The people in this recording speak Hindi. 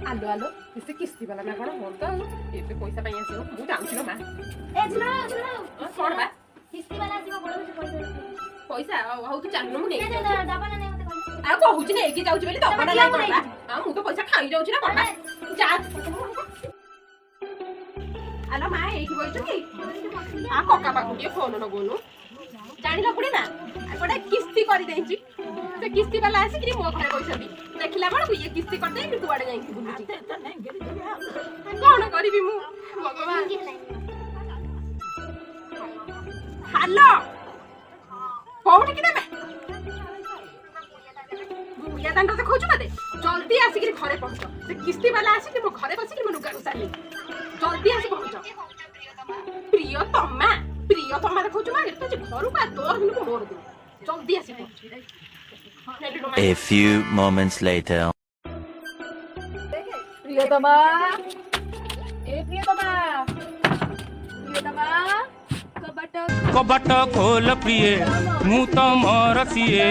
आलो आलो किसी किस्ती वाला ना कौन बोल तो ये पैसा पाई आसियो मु जाउछि मा ए झुला झुला कोन बा किस्ती वाला आसीबो बड़ पैसा हौ तू चालनु मु दे नै दे दबा ना मते कहली आ कहूछि नै कि जाउछि बेली दबा ना कोन बा आ मु तो पैसा खाई जाउछि ना कोन बा जा आलो मा एई कि बोलछु कि आ कक्का पाखु के फोन न गोनु जानिला पड़े ना गोटे किस्ती करि देछि से किस्ती वाला आसी कि मो घरे बैसबी देखिला बड़ ये किस्ती कर दे कुआडे जाई बुलुछि कोन करबी मु भगवान हेलो कोउठी कि तमे बुया दांडा से खोजु मते जल्दी आसी कि घरे पहुंच से किस्ती वाला आसी कि मो घरे बसी कि मो लुगा साली जल्दी आसी पहुंच प्रियतमा रे खोजु मारे तो घर का तोर हिन को मोर दे जल्दी आसी पहुंच A few moments later. प्रियतमा ए प्रियतमा प्रियतमा कबाट खोल प्रिय मु त मर सिए